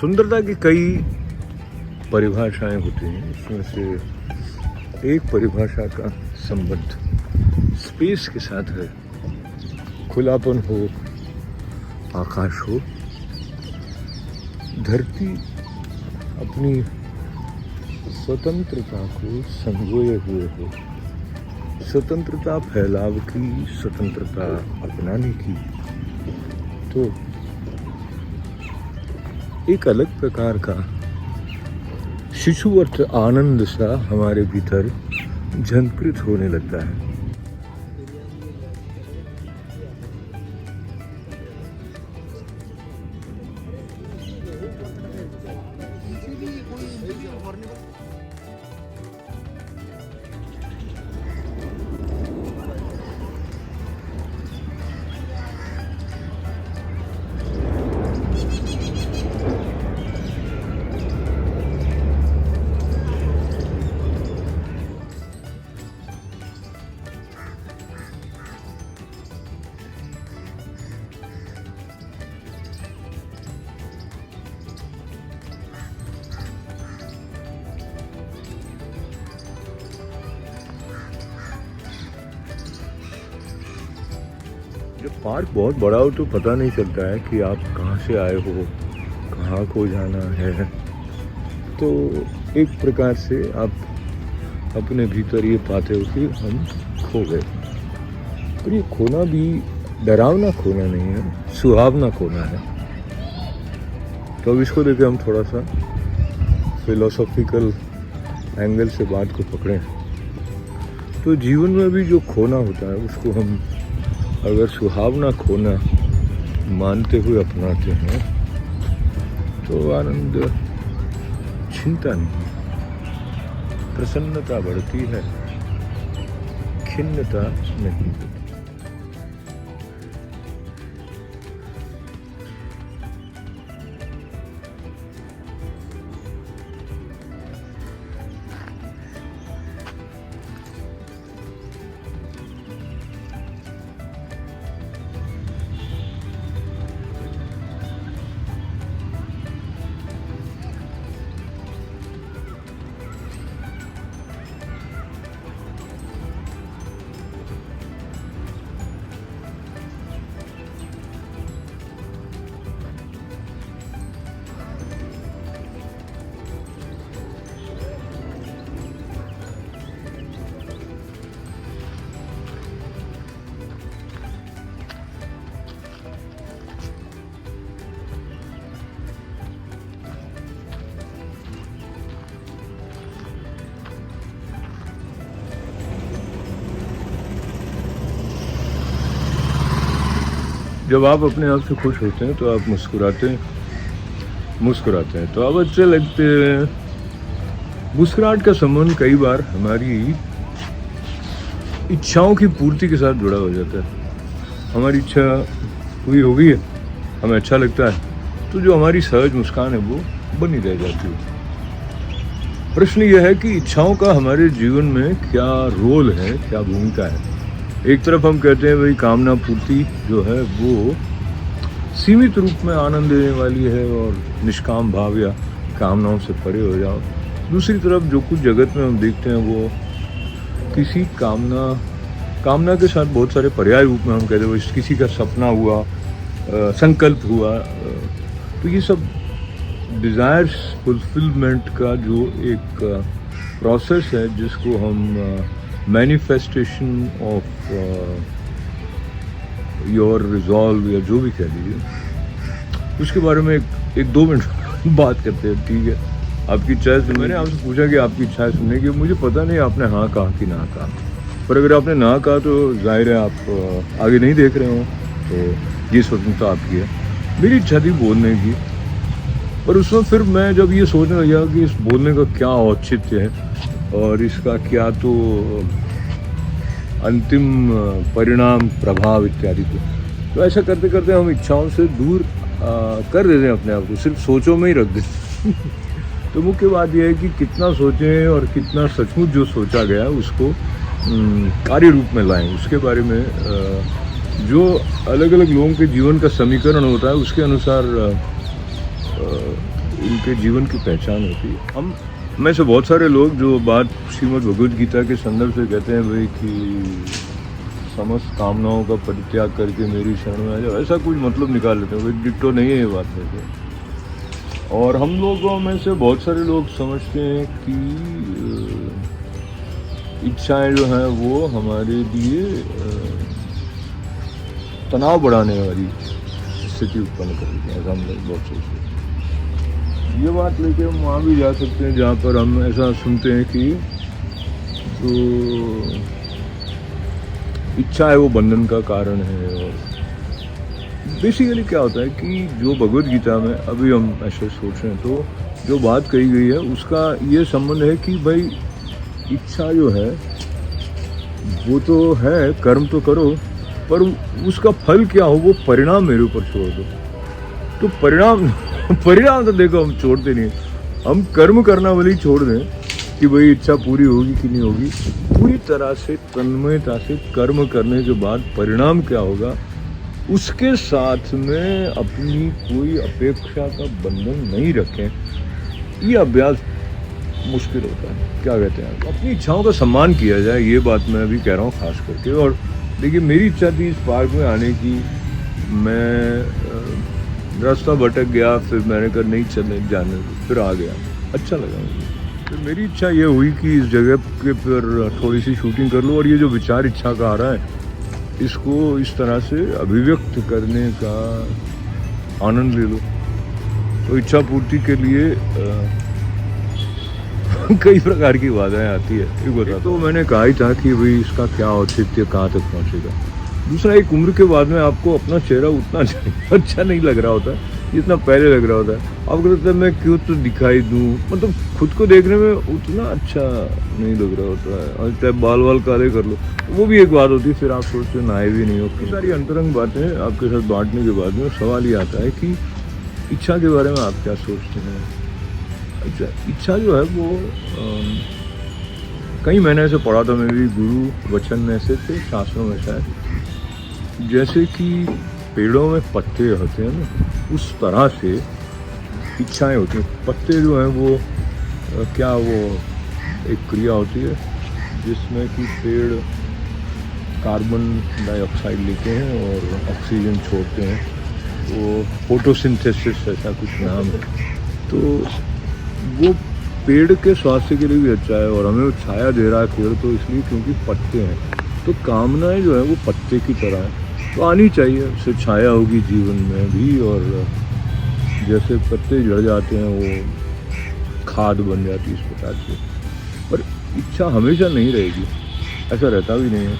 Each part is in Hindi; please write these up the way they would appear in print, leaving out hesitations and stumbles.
सुंदरता की कई परिभाषाएं होती हैं। इसमें से एक परिभाषा का संबंध स्पेस के साथ है। खुलापन हो, आकाश हो, धरती अपनी स्वतंत्रता को संजोए हुए हो, स्वतंत्रता फैलाव की, स्वतंत्रता अपनाने की, तो एक अलग प्रकार का शिशुवत आनंद सा हमारे भीतर झंकृत होने लगता है। जब पार्क बहुत बड़ा हो तो पता नहीं चलता है कि आप कहाँ से आए हो, कहाँ को जाना है। तो एक प्रकार से आप अपने भीतर ये पाते हो कि हम खो गए। पर ये खोना भी डरावना खोना नहीं है, सुहावना खोना है। तो अब इसको लेकर हम थोड़ा सा फिलोसॉफिकल एंगल से बात को पकड़ें तो जीवन में भी जो खोना होता है उसको हम अगर सुहावना खोना मानते हुए अपनाते हैं तो आनंद चिंता नहीं, प्रसन्नता बढ़ती है, खिन्नता नहीं होती। जब आप अपने आप से खुश होते हैं तो आप मुस्कुराते हैं तो आप अच्छे लगते हैं। मुस्कुराहट का संबंध कई बार हमारी इच्छाओं की पूर्ति के साथ जुड़ा हो जाता है। हमारी इच्छा पूरी हो गई है, हमें अच्छा लगता है, तो जो हमारी सहज मुस्कान है वो बनी रह जाती है। प्रश्न यह है कि इच्छाओं का हमारे जीवन में क्या रोल है, क्या भूमिका है। एक तरफ हम कहते हैं भाई कामना पूर्ति जो है वो सीमित रूप में आनंद देने वाली है और निष्काम भाव या कामनाओं से परे हो जाओ। दूसरी तरफ जो कुछ जगत में हम देखते हैं वो किसी कामना के साथ बहुत सारे पर्याय रूप में हम कहते हैं किसी का सपना हुआ, संकल्प हुआ। तो ये सब डिज़ायर्स फुलफिलमेंट का जो एक प्रोसेस है जिसको हम मैनिफेस्टेशन ऑफ योर रिजॉल्व या जो भी कह लीजिए, उसके बारे में एक दो मिनट बात करते हैं। ठीक है, आपकी इच्छा है। मैंने आपसे पूछा कि आपकी इच्छा है सुनने की। मुझे पता नहीं आपने हाँ कहा कि ना कहा, पर अगर आपने ना कहा तो जाहिर है आप आगे नहीं देख रहे हो, तो ये स्वतंत्रता आपकी है। मेरी इच्छा थी बोलने की, पर उसमें फिर मैं जब ये सोचने लगा कि इस बोलने का क्या औचित्य है और इसका क्या तो अंतिम परिणाम, प्रभाव इत्यादि को, तो ऐसा करते करते हम इच्छाओं से दूर कर देते हैं अपने आप को, सिर्फ सोचों में ही रख देते। तो मुख्य बात यह है कि कितना सोचें और कितना सचमुच जो सोचा गया उसको कार्य रूप में लाएं। उसके बारे में जो अलग अलग लोगों के जीवन का समीकरण होता है उसके अनुसार इनके जीवन की पहचान होती है। हम में से बहुत सारे लोग जो बात श्रीमद् भगवद गीता के संदर्भ से कहते हैं भाई कि समस्त कामनाओं का परित्याग करके मेरी शरण में आ जाओ, ऐसा कुछ मतलब निकाल लेते हैं, भाई डिट्टो नहीं है ये बात में। और हम लोगों में से बहुत सारे लोग समझते हैं कि इच्छाएं जो हैं वो हमारे लिए तनाव बढ़ाने वाली स्थिति उत्पन्न करेगी, ऐसा हम लोग बहुत सोचते हैं। ये बात लेके हम वहाँ भी जा सकते हैं जहाँ पर हम ऐसा सुनते हैं कि तो इच्छा है वो बंधन का कारण है। और बेसिकली क्या होता है कि जो भगवद गीता में अभी हम ऐसे सोच रहे हैं तो जो बात कही गई है उसका ये संबंध है कि भाई इच्छा जो है वो तो है, कर्म तो करो, पर उसका फल क्या हो वो परिणाम मेरे ऊपर छोड़ दो। तो परिणाम तो देखो हम छोड़ते नहीं, हम कर्म करना भले ही छोड़ दें कि भाई इच्छा पूरी होगी कि नहीं होगी, पूरी तरह से तन्मयता से कर्म करने के बाद परिणाम क्या होगा उसके साथ में अपनी कोई अपेक्षा का बंधन नहीं रखें। ये अभ्यास मुश्किल होता है। क्या कहते हैं, अपनी इच्छाओं का सम्मान किया जाए, ये बात मैं अभी कह रहा हूँ खास करके। और देखिए मेरी इच्छा थी इस पार्क में आने की, मैं रास्ता भटक गया, फिर मैंने कहा नहीं चलने जाने, फिर आ गया, अच्छा लगा मुझे। फिर मेरी इच्छा ये हुई कि इस जगह के पर थोड़ी सी शूटिंग कर लूँ और ये जो विचार इच्छा का आ रहा है इसको इस तरह से अभिव्यक्त करने का आनंद ले लो। तो इच्छा पूर्ति के लिए कई प्रकार की बाधाएं आती है। एक बता तो मैंने कहा ही था कि भाई इसका क्या औचित्य कहाँ तक पहुँचेगा। दूसरा, एक उम्र के बाद में आपको अपना चेहरा उतना अच्छा नहीं लग रहा होता है जितना पहले लग रहा होता है। आपको लगता है मैं क्यों तो दिखाई दूँ, मतलब खुद को देखने में उतना अच्छा नहीं लग रहा होता है। और चाहे बाल काले कर लो वो भी एक बात होती है, फिर आप सोचते हो नहाए भी नहीं हो। कई सारी अंतरंग बातें आपके साथ बांटने के बाद में सवाल ये आता है कि इच्छा के बारे में आप क्या सोचते हैं। अच्छा, इच्छा जो है वो कई मैंने ऐसे पढ़ा था, मैं भी गुरु वचन में से थे, शास्त्रों में शायद, जैसे कि पेड़ों में पत्ते होते हैं ना, उस तरह से इच्छाएं होती हैं। पत्ते जो हैं वो क्या वो एक क्रिया होती है जिसमें कि पेड़ कार्बन डाइऑक्साइड लेते हैं और ऑक्सीजन छोड़ते हैं, वो फोटोसिंथेसिस ऐसा कुछ नाम है। तो वो पेड़ के स्वास्थ्य के लिए भी अच्छा है और हमें छाया दे रहा है पेड़ तो इसलिए क्योंकि पत्ते हैं। तो कामनाएं जो है वो पत्ते की तरह है, तो आनी चाहिए, उससे छाया होगी जीवन में भी। और जैसे पत्ते झड़ जाते हैं वो खाद बन जाती है इस प्रकार से। पर इच्छा हमेशा नहीं रहेगी, ऐसा रहता भी नहीं है,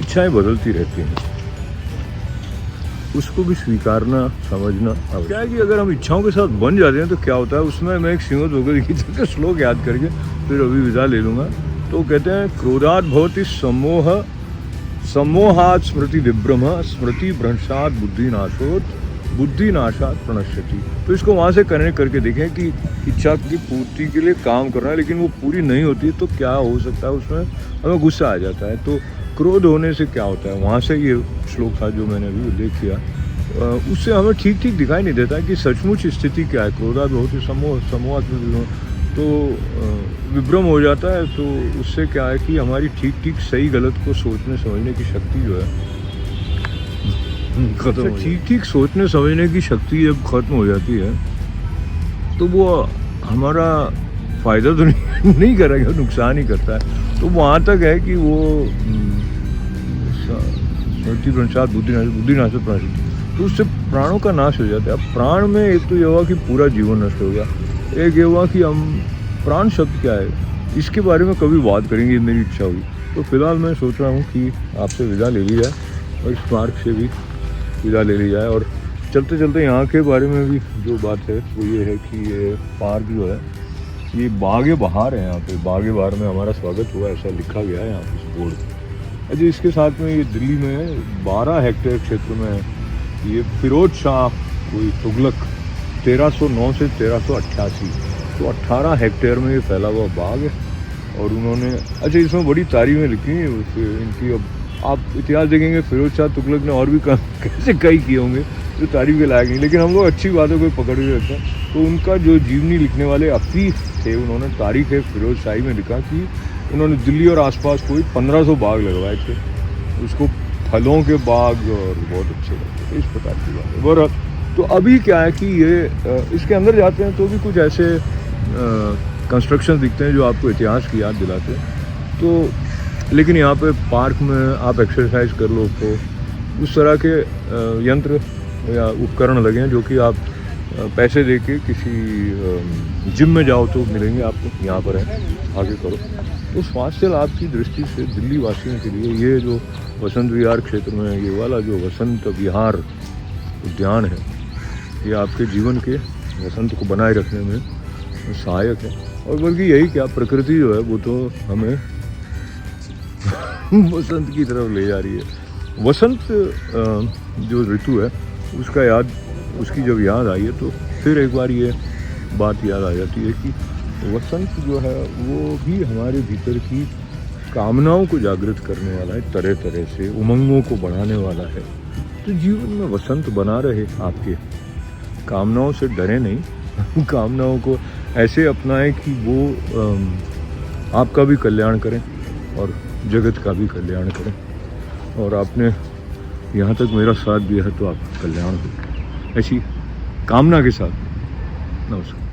इच्छाएं बदलती रहती हैं, उसको भी स्वीकारना समझना। अब क्या है कि अगर हम इच्छाओं के साथ बन जाते हैं तो क्या होता है, उसमें मैं एक श्रीमद् भगवद गीता का श्लोक याद करके फिर अभी विदा ले लूँगा। तो कहते हैं क्रोधात् भवति सम्मोह, सम्मोहात् स्मृति विभ्रम, स्मृति भ्रंशात् बुद्धिनाशोत्, बुद्धिनाशात् प्रणश्यति। तो इसको वहाँ से कनेक्ट करके देखें कि इच्छा की पूर्ति के लिए काम करना है लेकिन वो पूरी नहीं होती तो क्या हो सकता है, उसमें हमें गुस्सा आ जाता है। तो क्रोध होने से क्या होता है, वहाँ से ये श्लोक था जो मैंने अभी उल्लेख किया, उससे हमें ठीक ठीक दिखाई नहीं देता कि सचमुच स्थिति क्या है। क्रोधात् भवति सम्मोहात् तो विभ्रम हो जाता है। तो उससे क्या है कि हमारी ठीक सही गलत को सोचने समझने की शक्ति जो है खत्म। ठीक सोचने समझने की शक्ति जब खत्म हो जाती है तो वो हमारा फ़ायदा तो नहीं करेगा, नुकसान ही करता है। तो वहाँ तक है कि वो स्मृति भ्रंशात् बुद्धिनाश प्रणश्यति, तो उससे प्राणों का नाश हो जाता है। अब प्राण में एक तो ये हुआ कि पूरा जीवन नष्ट होगा, एक ये हुआ कि हम प्राण शब्द क्या है इसके बारे में कभी बात करेंगे, मेरी इच्छा हुई। तो फिलहाल मैं सोच रहा हूँ कि आपसे विदा ले ली जाए और इस पार्क से भी विदा ले ली जाए। और चलते चलते यहाँ के बारे में भी जो बात है वो ये है कि ये पार्क जो है ये बागे बहार है। यहाँ पे बागे बहार में हमारा स्वागत हुआ ऐसा लिखा गया है यहाँ पे इस बोर्ड पर। अच्छा, इसके साथ में ये दिल्ली में 12 हेक्टेयर क्षेत्र में है। ये फिरोज शाह कोई तुगलक 1309 से 1388, तो 18 हेक्टेयर में ये फैला हुआ बाग है। और उन्होंने अच्छा इसमें बड़ी तारीफें लिखी हैं इनकी। अब आप इतिहास देखेंगे फिरोज शाह तुगलक ने और भी कैसे कई किए होंगे, जो तारीफ के लायक नहीं, लेकिन हम लोग अच्छी बातों को पकड़ के रखते हैं। तो उनका जो जीवनी लिखने वाले अफीफ थे, उन्होंने तारीख फिरोज शाही में लिखा कि उन्होंने दिल्ली और आसपास कोई 1500 बाग लगवाए थे, उसको फलों के बाग और बहुत अच्छे लगते थे, इस प्रकार की बात है। बहरहाल तो अभी क्या है कि ये इसके अंदर जाते हैं तो भी कुछ ऐसे कंस्ट्रक्शन दिखते हैं जो आपको इतिहास की याद दिलाते हैं। तो लेकिन यहाँ पे पार्क में आप एक्सरसाइज कर लो तो उस तरह के यंत्र या उपकरण लगे हैं जो कि आप पैसे दे के किसी जिम में जाओ तो मिलेंगे आपको, यहाँ पर है, आगे करो। तो स्वास्थ्य लाभ की दृष्टि से दिल्ली वासियों के लिए ये जो वसंत विहार क्षेत्र में ये वाला जो वसंत विहार उद्यान है, ये आपके जीवन के वसंत को बनाए रखने में सहायक है। और बल्कि यही क्या, प्रकृति जो है वो तो हमें वसंत की तरफ ले जा रही है। वसंत जो ऋतु है उसकी जब याद आई है तो फिर एक बार ये बात याद आ जाती है कि वसंत जो है वो भी हमारे भीतर की कामनाओं को जागृत करने वाला है, तरह तरह से उमंगों को बढ़ाने वाला है। तो जीवन में वसंत बना रहे आपके, कामनाओं से डरे नहीं, कामनाओं को ऐसे अपनाएं कि वो आपका भी कल्याण करें और जगत का भी कल्याण करें। और आपने यहाँ तक मेरा साथ दिया है तो आपका कल्याण हो, ऐसी कामना के साथ। नमस्कार।